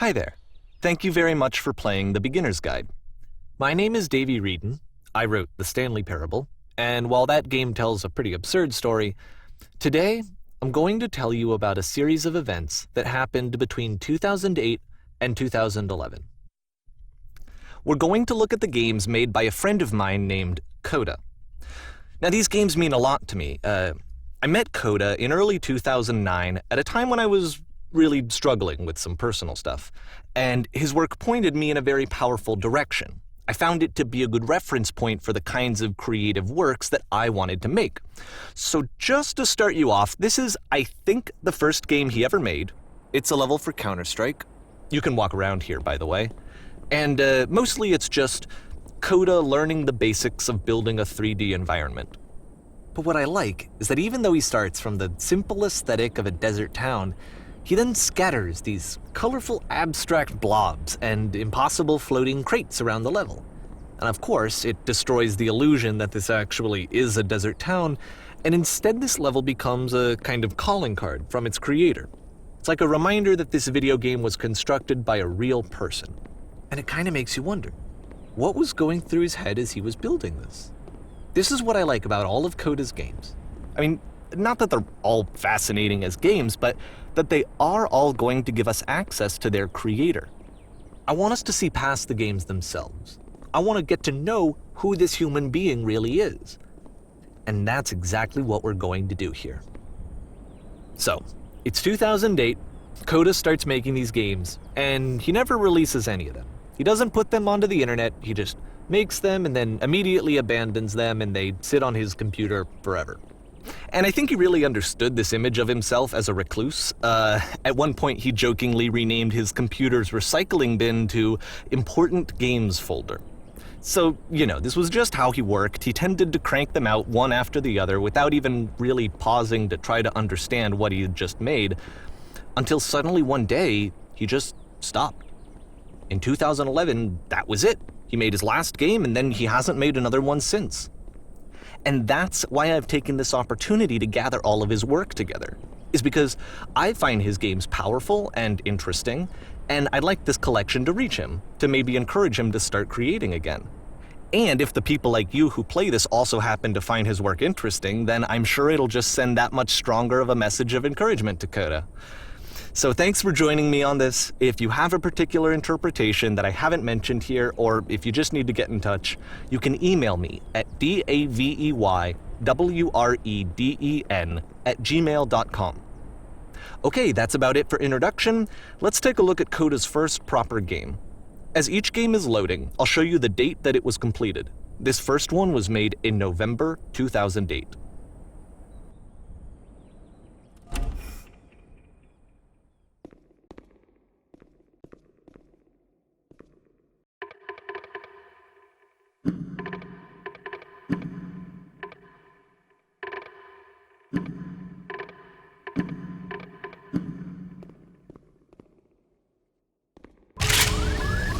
Hi there. Thank you very much for playing The Beginner's Guide. My name is Davey Wreden. I wrote the Stanley Parable, and while that game tells a pretty absurd story, today I'm going to tell you about a series of events that happened between 2008 and 2011. We're going to look at the games made by a friend of mine named Coda. Now, these games mean a lot to me. I met Coda in early 2009 at a time when I was really struggling with some personal stuff, and his work pointed me in a very powerful direction. I found it to be a good reference point for the kinds of creative works that I wanted to make. So just to start you off, this is, I think, the first game he ever made. It's a level for Counter-Strike. You can walk around here, by the way. And mostly it's just Coda learning the basics of building a 3D environment. But what I like is that even though he starts from the simple aesthetic of a desert town, he then scatters these colorful abstract blobs and impossible floating crates around the level. And of course, it destroys the illusion that this actually is a desert town, and instead this level becomes a kind of calling card from its creator. It's like a reminder that this video game was constructed by a real person. And it kind of makes you wonder, what was going through his head as he was building this? This is what I like about all of Coda's games. I mean, not that they're all fascinating as games, but that they are all going to give us access to their creator. I want us to see past the games themselves. I want to get to know who this human being really is. And that's exactly what we're going to do here. So, it's 2008, Coda starts making these games, and he never releases any of them. He doesn't put them onto the internet, he just makes them and then immediately abandons them, and they sit on his computer forever. And I think he really understood this image of himself as a recluse. At one point, he jokingly renamed his computer's recycling bin to Important Games Folder. So, this was just how he worked. He tended to crank them out one after the other without even really pausing to try to understand what he had just made, until suddenly one day, he just stopped. In 2011, that was it. He made his last game, and then he hasn't made another one since. And that's why I've taken this opportunity to gather all of his work together, is because I find his games powerful and interesting, and I'd like this collection to reach him, to maybe encourage him to start creating again. And if the people like you who play this also happen to find his work interesting, then I'm sure it'll just send that much stronger of a message of encouragement to Coda. So thanks for joining me on this. If you have a particular interpretation that I haven't mentioned here, or if you just need to get in touch, you can email me at daveywreden@gmail.com. Okay, that's about it for introduction. Let's take a look at Coda's first proper game. As each game is loading, I'll show you the date that it was completed. This first one was made in November 2008.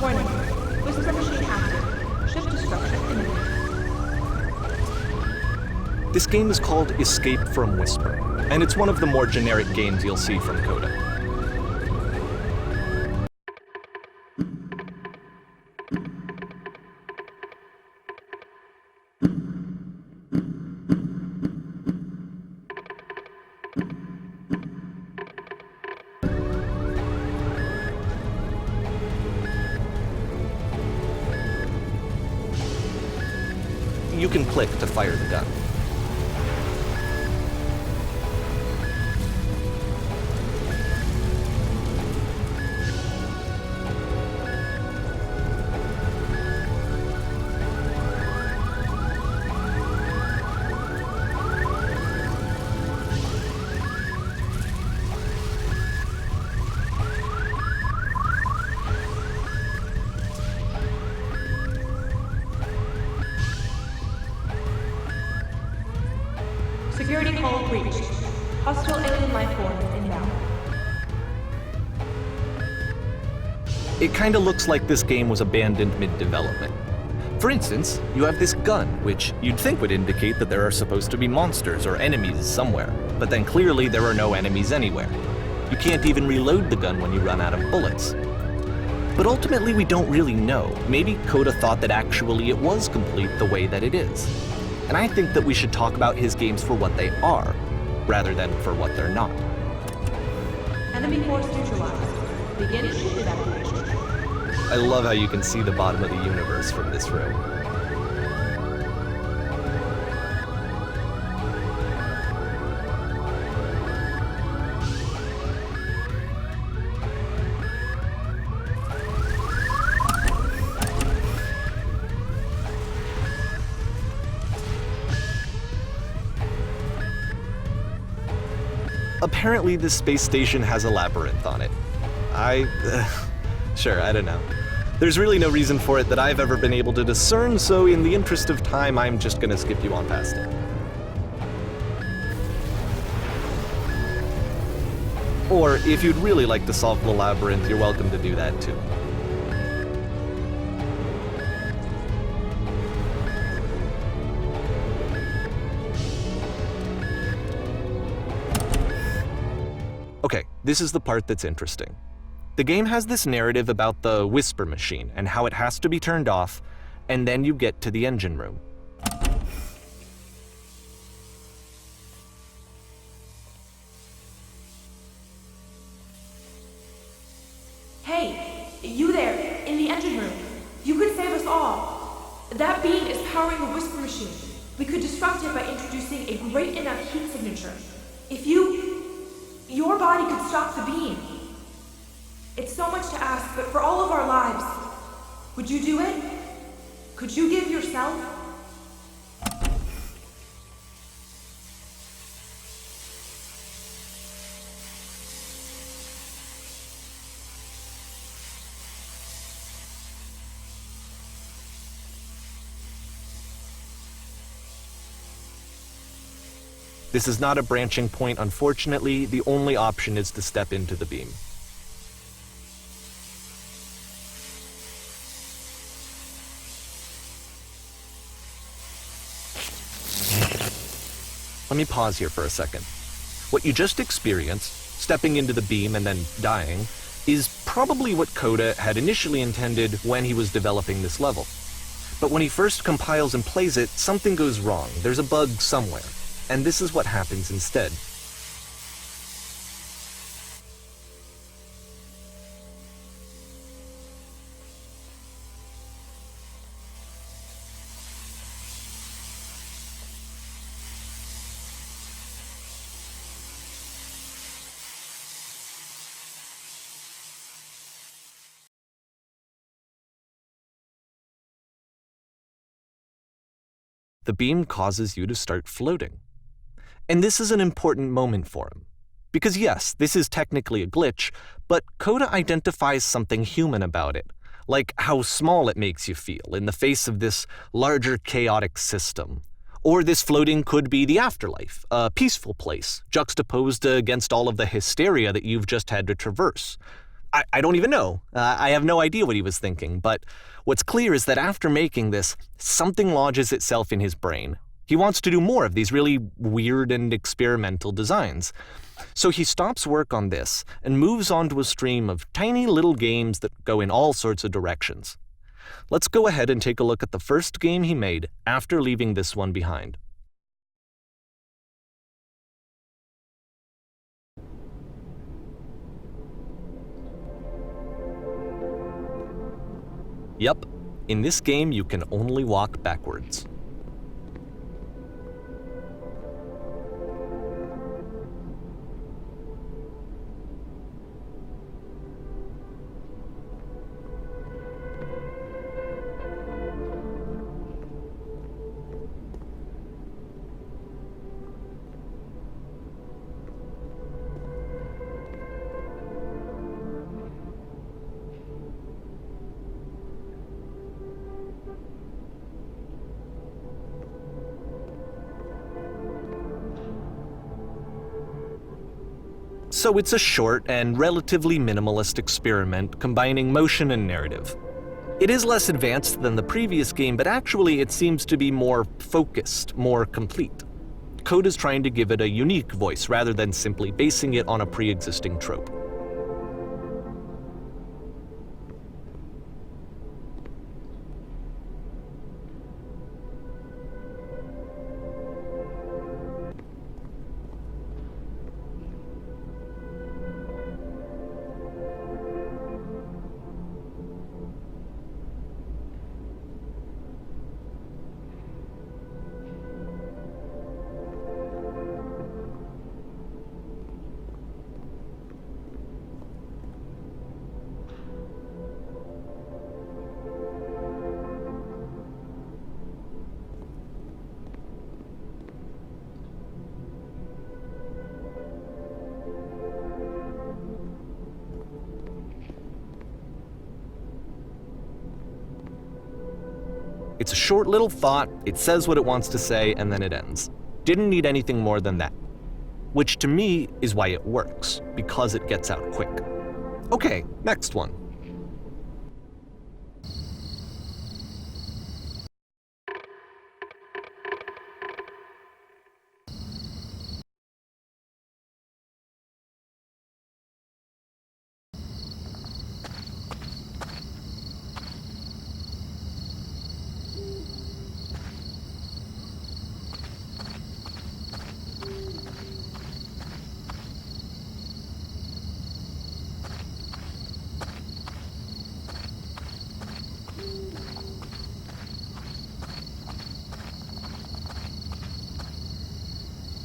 Warning. Whisper machine active. Shift to structure imminent. This game is called Escape from Whisper, and it's one of the more generic games you'll see from Coda. You can click to fire the gun. Security call breached. Hostile alien life form inbound. It kinda looks like this game was abandoned mid-development. For instance, you have this gun, which you'd think would indicate that there are supposed to be monsters or enemies somewhere, but then clearly there are no enemies anywhere. You can't even reload the gun when you run out of bullets. But ultimately, we don't really know. Maybe Coda thought that actually it was complete the way that it is. And I think that we should talk about his games for what they are, rather than for what they're not. Enemy force neutralized. Begin ship evacuation. I love how you can see the bottom of the universe from this room. Apparently, this space station has a labyrinth on it. Sure, I don't know. There's really no reason for it that I've ever been able to discern, so in the interest of time, I'm just gonna skip you on past it. Or, if you'd really like to solve the labyrinth, you're welcome to do that too. Okay, this is the part that's interesting. The game has this narrative about the whisper machine and how it has to be turned off, and then you get to the engine room. Hey, you there, in the engine room. You could save us all. That beam is powering the whisper machine. We could disrupt it by introducing a great enough heat signature. If your body could stop the beam. It's so much to ask, but for all of our lives, would you do it? Could you give yourself? This is not a branching point, unfortunately. The only option is to step into the beam. Let me pause here for a second. What you just experienced, stepping into the beam and then dying, is probably what Coda had initially intended when he was developing this level. But when he first compiles and plays it, something goes wrong. There's a bug somewhere. And this is what happens instead. The beam causes you to start floating. And this is an important moment for him. Because yes, this is technically a glitch, but Coda identifies something human about it, like how small it makes you feel in the face of this larger chaotic system. Or this floating could be the afterlife, a peaceful place, juxtaposed against all of the hysteria that you've just had to traverse. I don't even know. I have no idea what he was thinking, but what's clear is that after making this, something lodges itself in his brain. He wants to do more of these really weird and experimental designs. So he stops work on this and moves on to a stream of tiny little games that go in all sorts of directions. Let's go ahead and take a look at the first game he made after leaving this one behind. Yep, in this game you can only walk backwards. So it's a short and relatively minimalist experiment combining motion and narrative. It is less advanced than the previous game, but actually it seems to be more focused, more complete. Coda's trying to give it a unique voice rather than simply basing it on a pre-existing trope. It's a short little thought, it says what it wants to say, and then it ends. Didn't need anything more than that. Which to me is why it works, because it gets out quick. Okay, next one.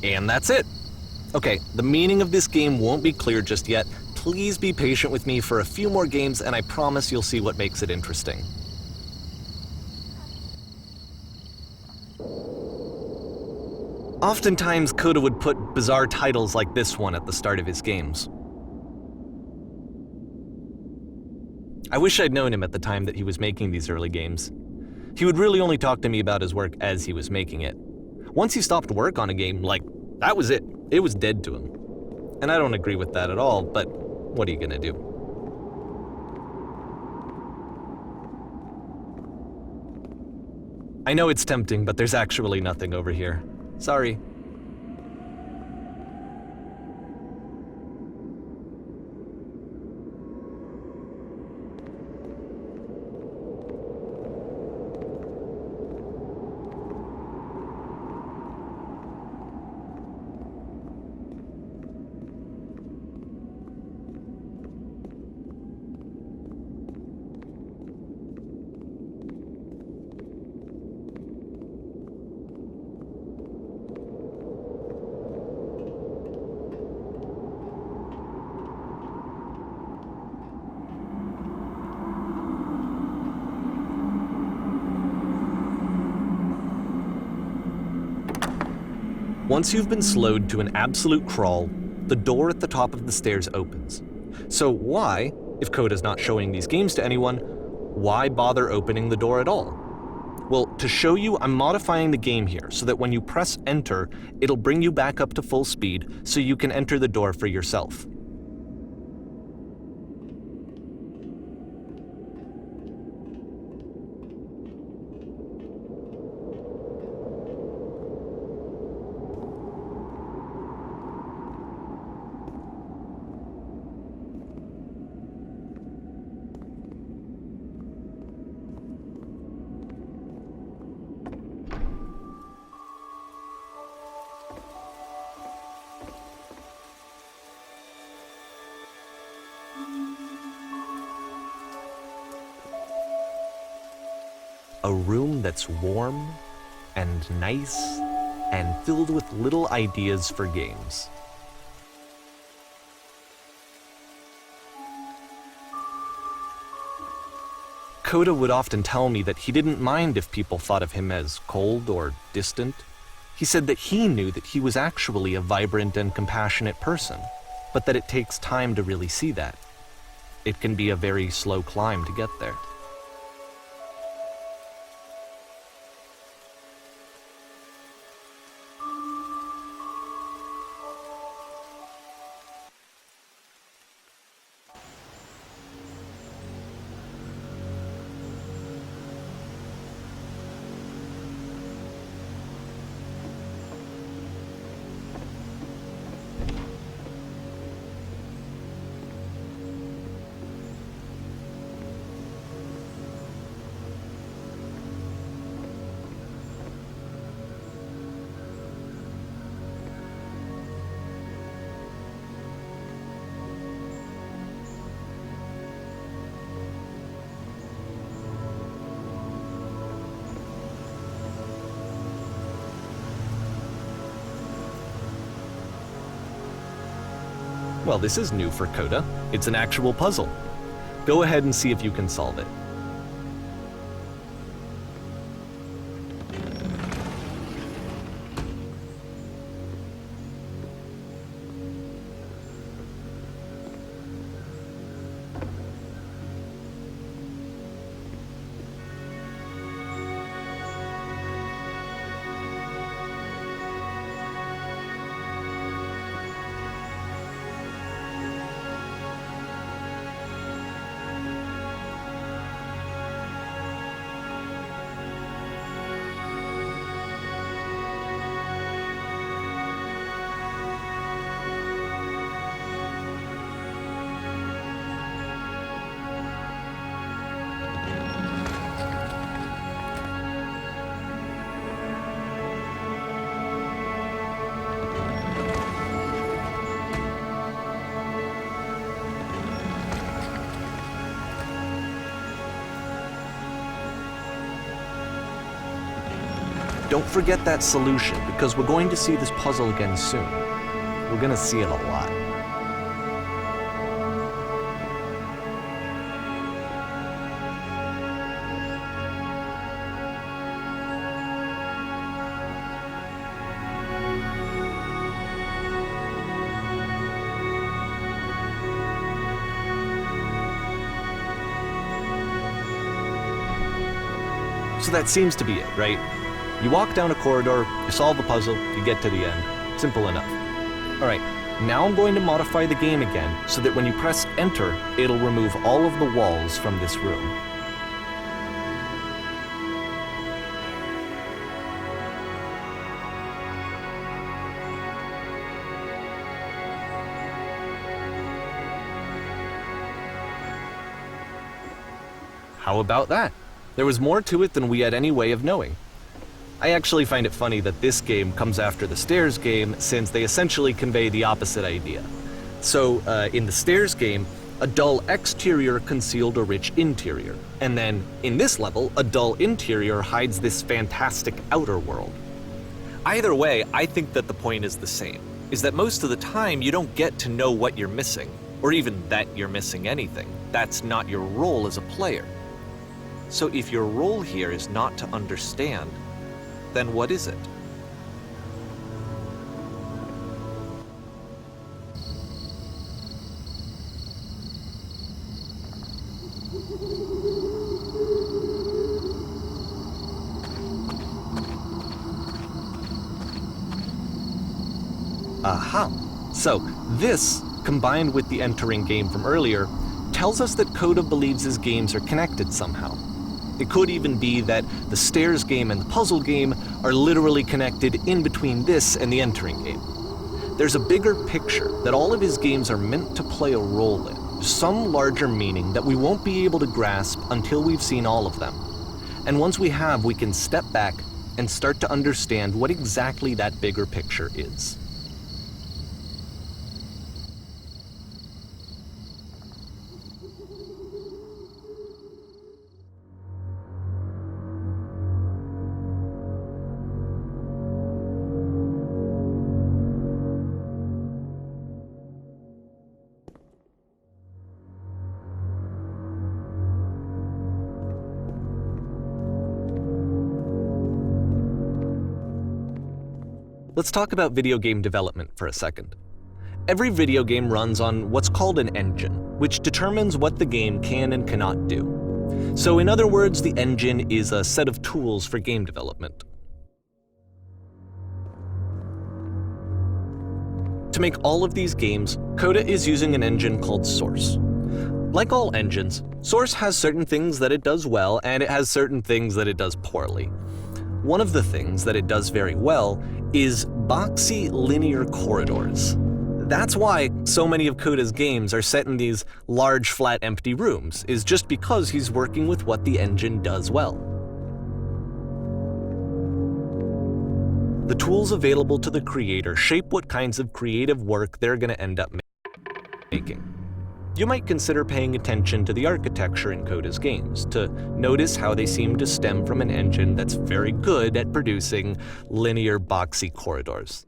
And that's it. Okay, the meaning of this game won't be clear just yet. Please be patient with me for a few more games, and I promise you'll see what makes it interesting. Oftentimes, Coda would put bizarre titles like this one at the start of his games. I wish I'd known him at the time that he was making these early games. He would really only talk to me about his work as he was making it. Once he stopped work on a game, that was it. It was dead to him. And I don't agree with that at all, but what are you gonna do? I know it's tempting, but there's actually nothing over here. Sorry. Once you've been slowed to an absolute crawl, the door at the top of the stairs opens. So why, if Coda's not showing these games to anyone, why bother opening the door at all? Well, to show you, I'm modifying the game here so that when you press enter, it'll bring you back up to full speed so you can enter the door for yourself. A room that's warm and nice and filled with little ideas for games. Coda would often tell me that he didn't mind if people thought of him as cold or distant. He said that he knew that he was actually a vibrant and compassionate person, but that it takes time to really see that. It can be a very slow climb to get there. Well, this is new for Coda. It's an actual puzzle. Go ahead and see if you can solve it. don't forget that solution, because we're going to see this puzzle again soon. We're going to see it a lot. So that seems to be it, right? You walk down a corridor, you solve a puzzle, you get to the end. Simple enough. All right, now I'm going to modify the game again so that when you press enter, it'll remove all of the walls from this room. How about that? There was more to it than we had any way of knowing. I actually find it funny that this game comes after the stairs game, since they essentially convey the opposite idea. So, in the stairs game, a dull exterior concealed a rich interior. And then, in this level, a dull interior hides this fantastic outer world. Either way, I think that the point is the same, is that most of the time you don't get to know what you're missing, or even that you're missing anything. That's not your role as a player. So if your role here is not to understand, then what is it? Aha! So this, combined with the entering game from earlier, tells us that Coda believes his games are connected somehow. It could even be that the stairs game and the puzzle game are literally connected in between this and the entering game. There's a bigger picture that all of his games are meant to play a role in, some larger meaning that we won't be able to grasp until we've seen all of them. And once we have, we can step back and start to understand what exactly that bigger picture is. Let's talk about video game development for a second. Every video game runs on what's called an engine, which determines what the game can and cannot do. So in other words, the engine is a set of tools for game development. To make all of these games, Coda is using an engine called Source. Like all engines, Source has certain things that it does well, and it has certain things that it does poorly. One of the things that it does very well is boxy linear corridors. That's why so many of Coda's games are set in these large, flat, empty rooms, is just because he's working with what the engine does well. The tools available to the creator shape what kinds of creative work they're going to end up making. You might consider paying attention to the architecture in Coda's games to notice how they seem to stem from an engine that's very good at producing linear, boxy corridors.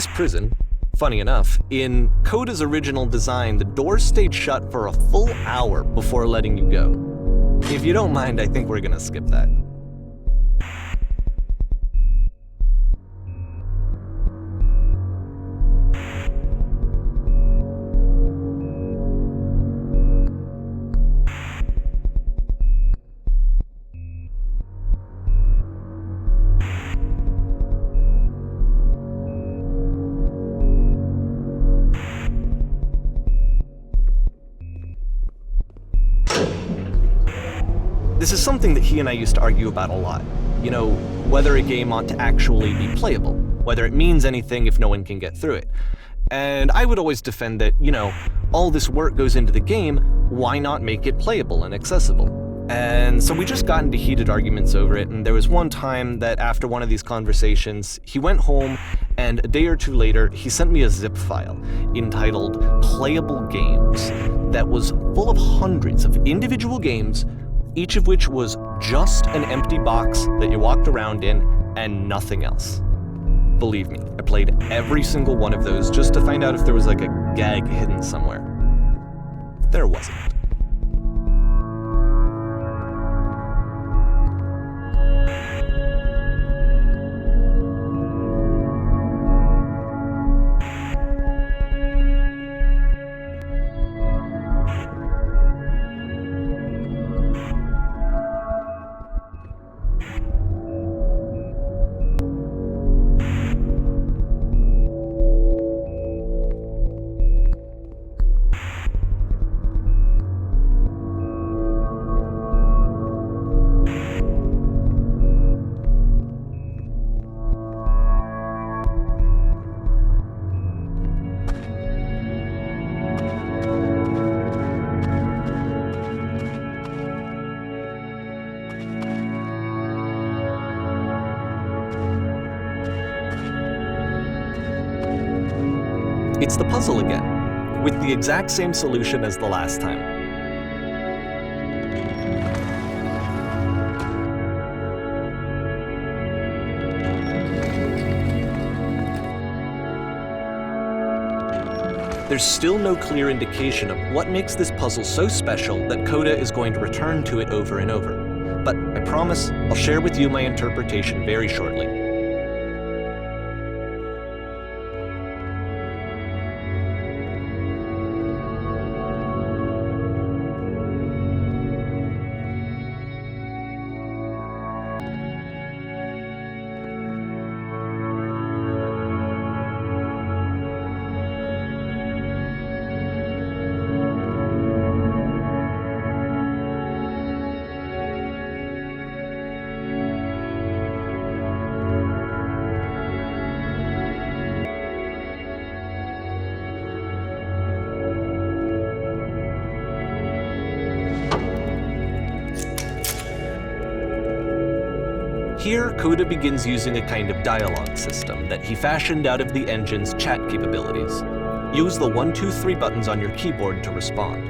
This prison, funny enough, in Coda's original design, the doors stayed shut for a full hour before letting you go. If you don't mind, I think we're gonna skip that. This is something that he and I used to argue about a lot. You know, whether a game ought to actually be playable, whether it means anything if no one can get through it. And I would always defend that, you know, all this work goes into the game, why not make it playable and accessible? And so we just got into heated arguments over it, and there was one time that after one of these conversations, he went home, and a day or two later, he sent me a zip file entitled Playable Games that was full of hundreds of individual games, each of which was just an empty box that you walked around in and nothing else. Believe me, I played every single one of those just to find out if there was like a gag hidden somewhere. There wasn't. It's the puzzle again, with the exact same solution as the last time. There's still no clear indication of what makes this puzzle so special that Coda is going to return to it over and over. But I promise I'll share with you my interpretation very shortly. Here, Coda begins using a kind of dialogue system that he fashioned out of the engine's chat capabilities. Use the 1, 2, 3 buttons on your keyboard to respond.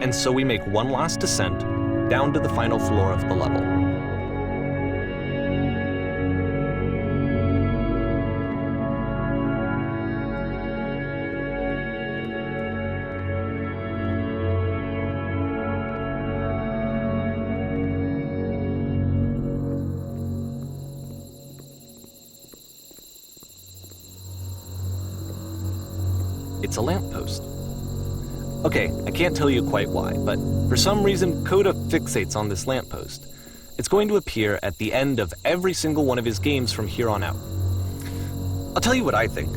And so we make one last descent down to the final floor of the level. It's a lamppost. Okay, I can't tell you quite why, but for some reason Coda fixates on this lamppost. It's going to appear at the end of every single one of his games from here on out. I'll tell you what I think.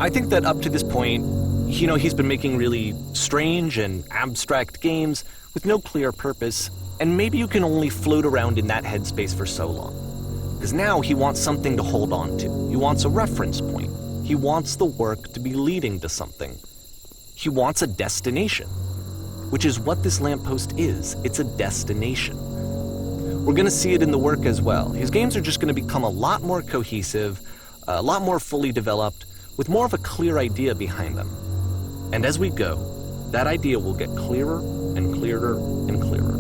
I think that up to this point, he's been making really strange and abstract games with no clear purpose, and maybe you can only float around in that headspace for so long. Because now he wants something to hold on to. He wants a reference point. He wants the work to be leading to something. He wants a destination, which is what this lamppost is. It's a destination. We're going to see it in the work as well. His games are just going to become a lot more cohesive, a lot more fully developed, with more of a clear idea behind them. And as we go, that idea will get clearer and clearer and clearer.